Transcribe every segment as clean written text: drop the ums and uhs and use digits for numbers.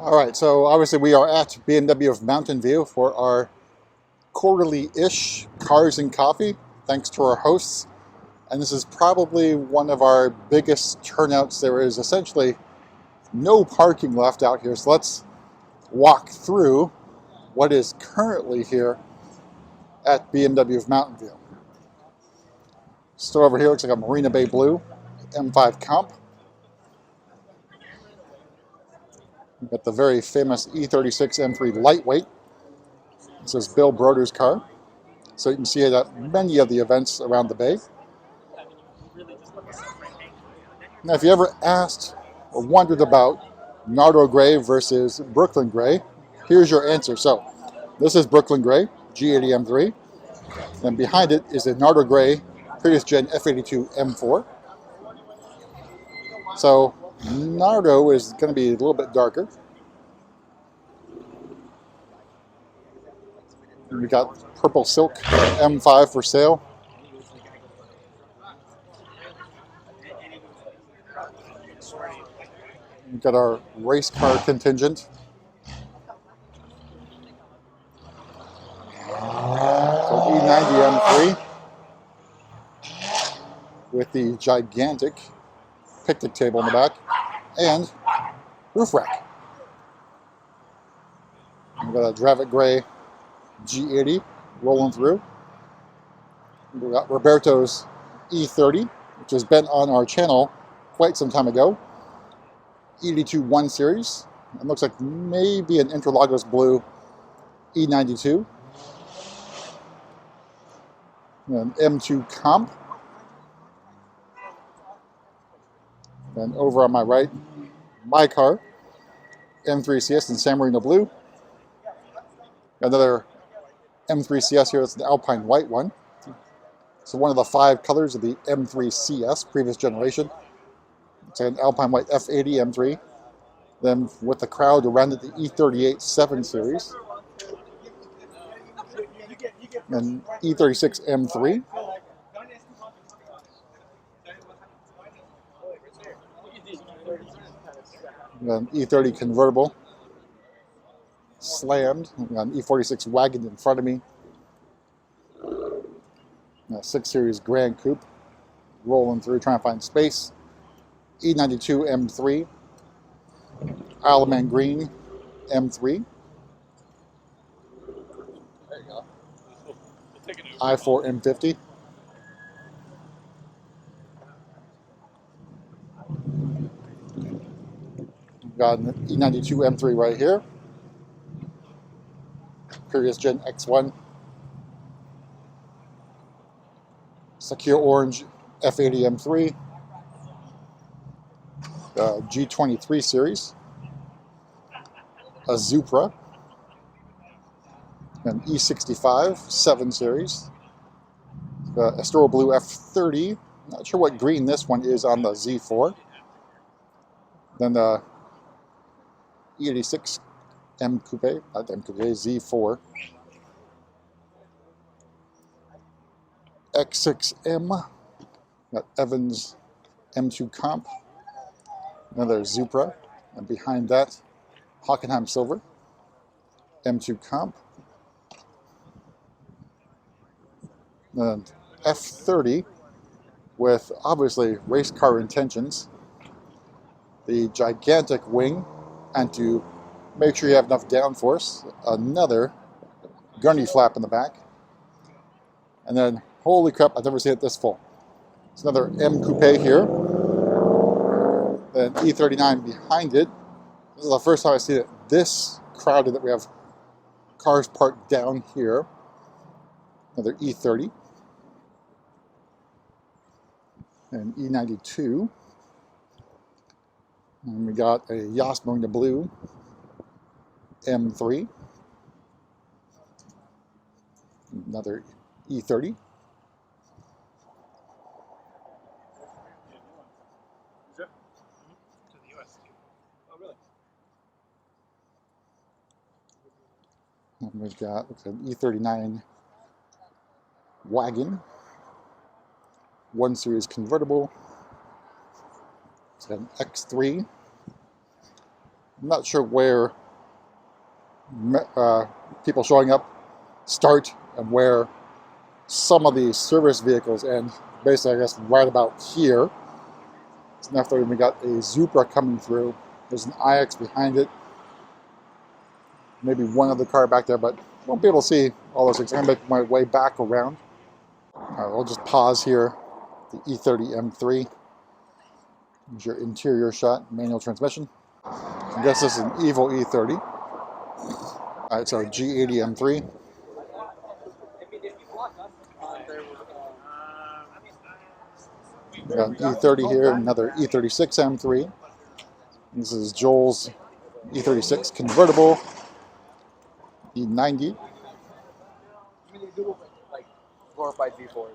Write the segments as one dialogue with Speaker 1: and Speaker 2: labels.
Speaker 1: All right, so obviously we are at BMW of Mountain View for our quarterly-ish Cars and Coffee, thanks to our hosts. And this is probably one of our biggest turnouts. There is essentially no parking left out here, so let's walk through what is currently here at BMW of Mountain View. Store over here looks like a Marina Bay Blue M5 Comp. We've got the very famous E36 M3 Lightweight. This is Bill Broder's car. So you can see it at many of the events around the bay. Now, if you ever asked or wondered about Nardo Gray versus Brooklyn Gray, here's your answer. So this is Brooklyn Gray, G80 M3. And behind it is a Nardo Gray previous gen F82 M4. So Nardo is going to be a little bit darker. And we got Purple Silk M5 for sale. We've got our race car contingent. So E90 M3 with the gigantic picnic table in the back and roof rack. We've got a Dravit Gray G80 rolling through. We've got Roberto's E30, which has been on our channel quite some time ago. E82 1 Series. It looks like maybe an Interlagos Blue E92. An M2 Comp. And over on my right, my car, M3 CS in San Marino Blue. Another M3 CS here, that's the Alpine White one. So one of the 5 colors of the M3 CS, previous generation. It's an Alpine White F80 M3. Then with the crowd around it, the E38 7 Series. And E36 M3. An E30 convertible. Slammed. An E46 wagon in front of me. A 6 Series Grand Coupe. Rolling through, trying to find space. E92 M3. Isle of Man Green M3. There you go. I4 M50. We've got an E92 M3 right here. Previous Gen X1. Secure Orange F80 M3. G23 series. A Supra. An E65 7 series. Astro Blue F30. Not sure what green this one is on the Z4. Then the E86 M Coupe, not M Coupe, Z4. X6M. Got Evans M2 Comp. Another Supra. And behind that, Hockenheim Silver. M2 Comp. And F30 with obviously race car intentions. The gigantic wing, and to make sure you have enough downforce, another gunny flap in the back. And then, holy crap, I've never seen it this full. It's another M Coupe here. Then E39 behind it. This is the first time I've seen it this crowded that we have cars parked down here. Another E30. And E92. And we got a Yas Marina Blue M3. Another E30. And we've got an E39 wagon. 1 Series convertible. It's got an X3. I'm not sure where people showing up start and where some of the service vehicles end. Basically, I guess right about here. So after we got a Supra coming through. There's an iX behind it. Maybe one other car back there, but won't be able to see all those things. I'm going to make my way back around. All right, we'll just pause here. The E30 M3. Here's your interior shot, manual transmission. I guess this is an Evo E30. All right, so G80 M3. We got an E30 here, another E36 M3. This is Joel's E36 convertible. E90.
Speaker 2: Glorified V4s,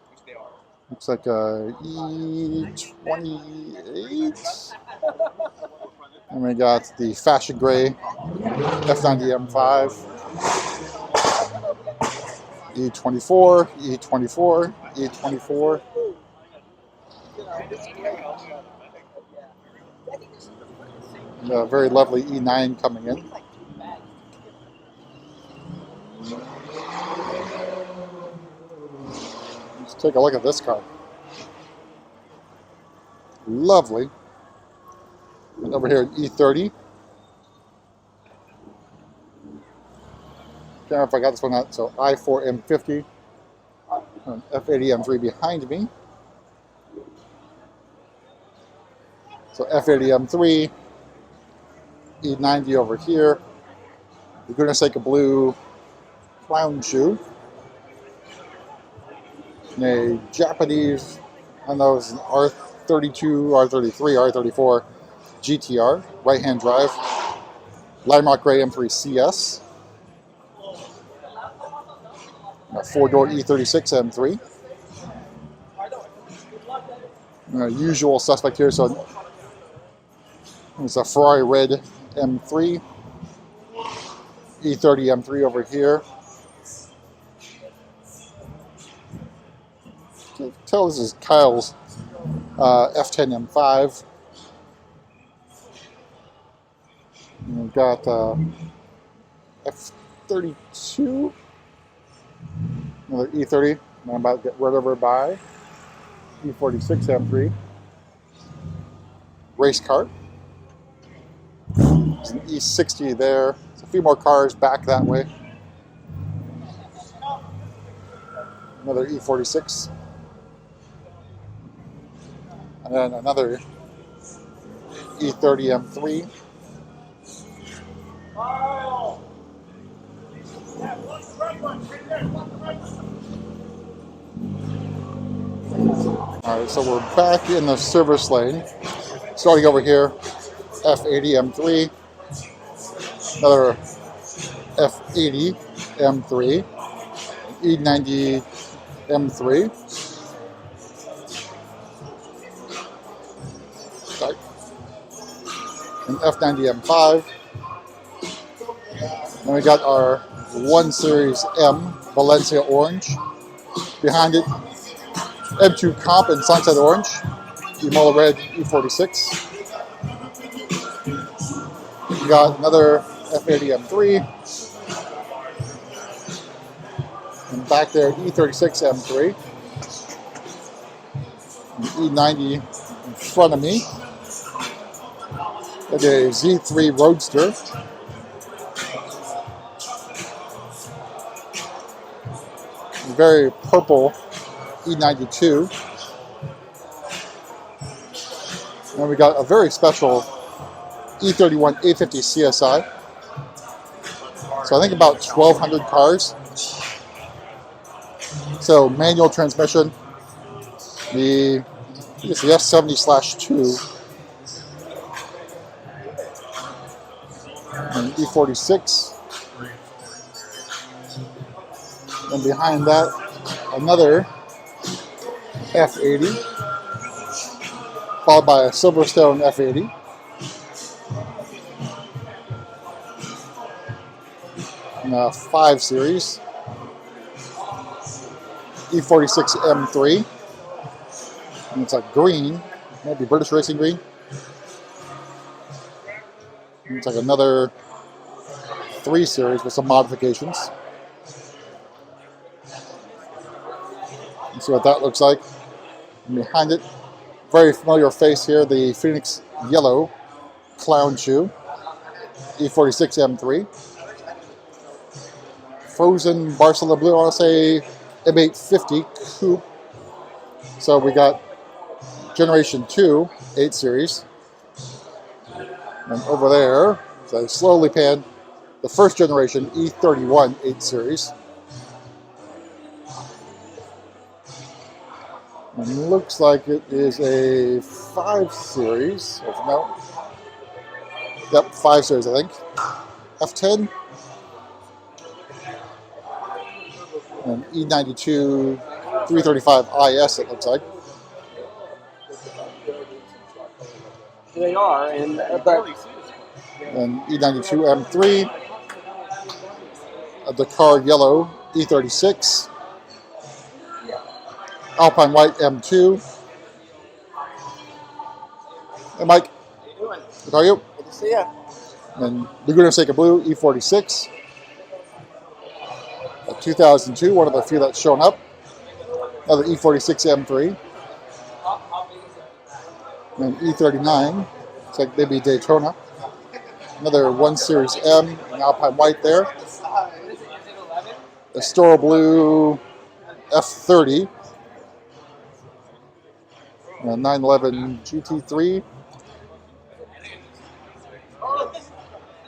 Speaker 2: which they are.
Speaker 1: Looks like a E28. And we got the fashion gray F90 M5. E24, E24, E24. And a very lovely E9 coming in. Let's take a look at this car. Lovely. And over here, E30. Can't remember if I got this one out. So I4 M50. An F80 M3 behind me. So F80 M3. E90 over here. The goodness sake, a blue clown shoe. And a Japanese, I don't know, it's an R32, R33, R34 GTR, right-hand drive. Limerock Gray M3 CS. A four-door E36 M3. And a usual suspect here, so it's a Ferrari red M3. E30 M3 over here. I can tell this is Kyle's F10 M5. And we've got F32. Another E30. I'm about to get run over by E46 M3. Race car. There's an E60 there. There's a few more cars back that way. Another E46. And then another E30 M3. Alright, so we're back in the service lane. Starting over here, F80 M3. Another F80 M3. E90 M3. Sorry. An F90 M5. Then we got our 1 Series M Valencia Orange. Behind it, M2 Comp in Sunset Orange. Imola Red E46. We got another F80 M3. And back there, E36 M3. And E90 in front of me. Got a Z3 Roadster. Very purple E92. And we got a very special E31 850 CSI. So I think about 1,200 cars. So manual transmission. The F70/2. And E46. And behind that, another F80, followed by a Silverstone F80. And a 5 Series. E46 M3. And it's a green, maybe British Racing green. It's like another 3 Series with some modifications. Let's see what that looks like. And behind it, very familiar face here, the Phoenix Yellow Clown Shoe, E46 M3. Frozen Barcelona Blue, I want to say M850 Coupe. So we got Generation 2 8 Series. And over there, so I slowly pan, the first generation E31 8 Series. And it looks like it is a 5 Series. No. Yep, 5 Series, I think. F10. And E92 335 IS, it looks like.
Speaker 2: They are, and
Speaker 1: E92 M3. A Dakar Yellow E36. Alpine White M2. Hey, Mike. How are you?
Speaker 2: Good to see ya.
Speaker 1: And Laguna Seca Blue E46. A 2002, one of the few that's shown up. Another E46 M3. And E39. Looks like maybe Daytona. Another 1 Series M, an Alpine White there. A Storo Blue F30. A 911 GT3.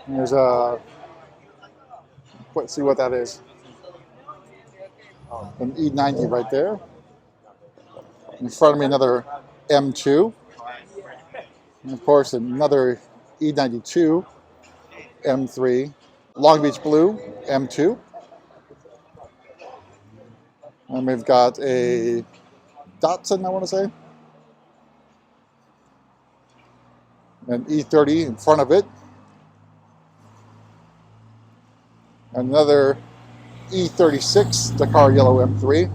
Speaker 1: And there's a, let's see what that is. An E90 right there. In front of me, another M2. And of course, another E92 M3. Long Beach Blue M2. And we've got a Datsun, I want to say. An E30 in front of it. Another E36 Dakar Yellow M3.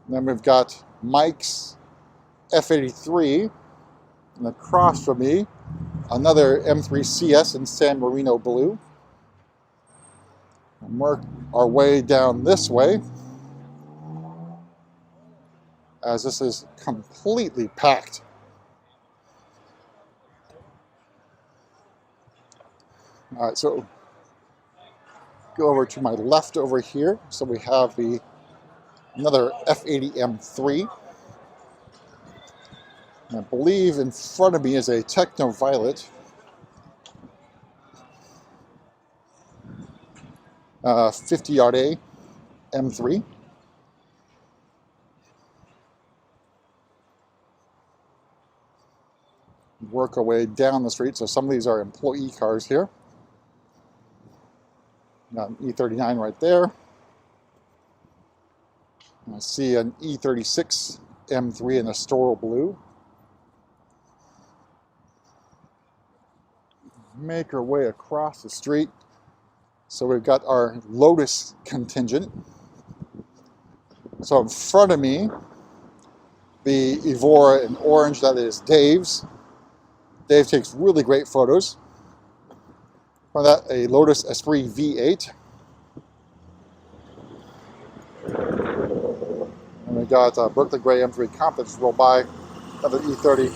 Speaker 1: And then we've got Mike's F83. And across from me, another M3 CS in San Marino Blue. And work our way down this way, as this is completely packed. All right, so go over to my left over here. So we have another F80 M3. And I believe in front of me is a Techno Violet 50-yard A M3. Work our way down the street. So some of these are employee cars here. Got an E39 right there. I see an E36 M3 in a Storo Blue. Make our way across the street. So we've got our Lotus contingent. So in front of me, the Evora in orange, that is Dave's. Dave takes really great photos. For that, a Lotus Esprit V8. And we got Berkeley Gray M3 Comp that's rolled by, another E30.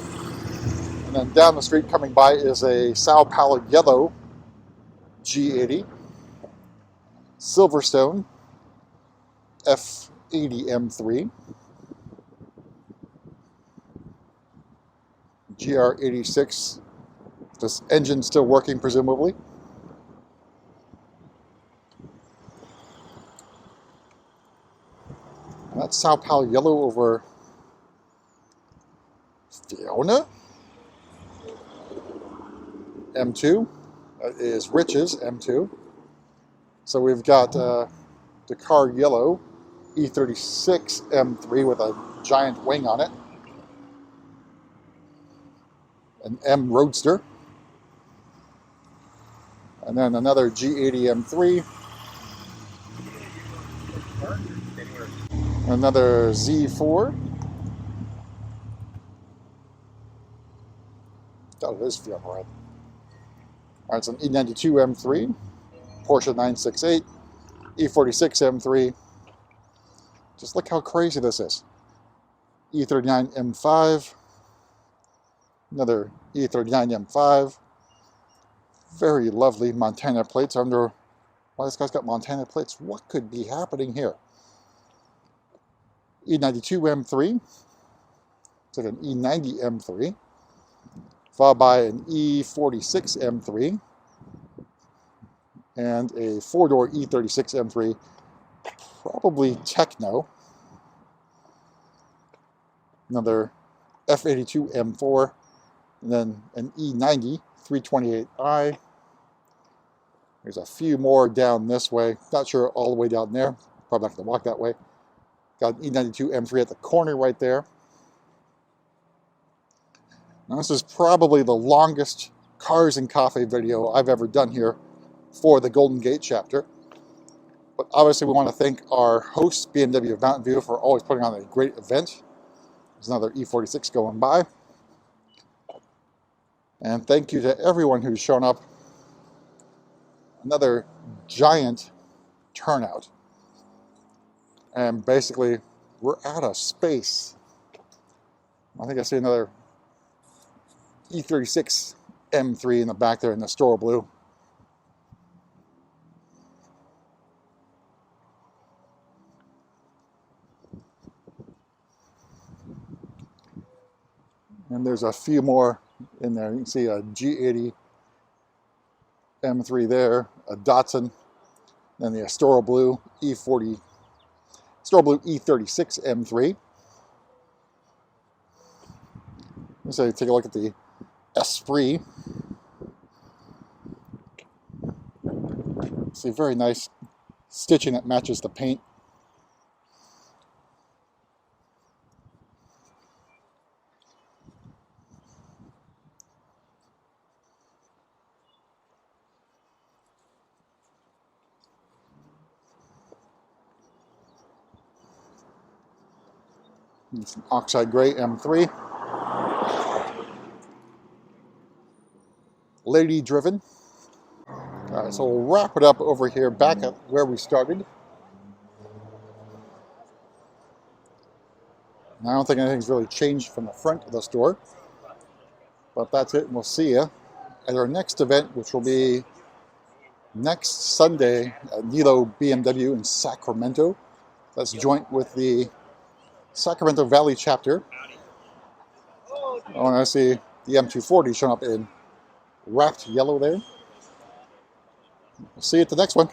Speaker 1: And then down the street coming by is a Sao Paulo Yellow G80. Silverstone F80 M3. GR86. This engine still working, presumably. And that's Sao Paulo Yellow over Fiona. M2. That is Rich's M2. So we've got Dakar Yellow E36 M3 with a giant wing on it. An M Roadster. And then another G80 M3. Another Z4. doubt it is Fiat red. All right, it's an E92 M3, Porsche 968, E46 M3. Just look how crazy this is. E39 M5, another E39 M5. Very lovely Montana plates. I wonder why this guy's got Montana plates. What could be happening here? E92 M3. It's like an E90 M3. Followed by an E46 M3. And a four-door E36 M3. Probably Techno. Another F82 M4. And then an E90 328i. There's a few more down this way. Not sure all the way down there. Probably not going to walk that way. Got an E92 M3 at the corner right there. Now this is probably the longest Cars and Coffee video I've ever done here for the Golden Gate chapter. But obviously we want to thank our host, BMW of Mountain View, for always putting on a great event. There's another E46 going by. And thank you to everyone who's shown up. Another giant turnout. And basically, we're out of space. I think I see another E36 M3 in the back there in the Store Blue. And there's a few more in there. You can see a G80 M3 there, a Datsun, then the Store Blue E36 M3. So take a look at the Esprit. See, very nice stitching that matches the paint. It's an oxide gray M3. Lady driven. All right, so we'll wrap it up over here back at where we started. And I don't think anything's really changed from the front of the store. But that's it, and we'll see you at our next event, which will be next Sunday at Nilo BMW in Sacramento. That's joint with the Sacramento Valley chapter. I want to see the M240 showing up in wrapped yellow there. We'll see you at the next one.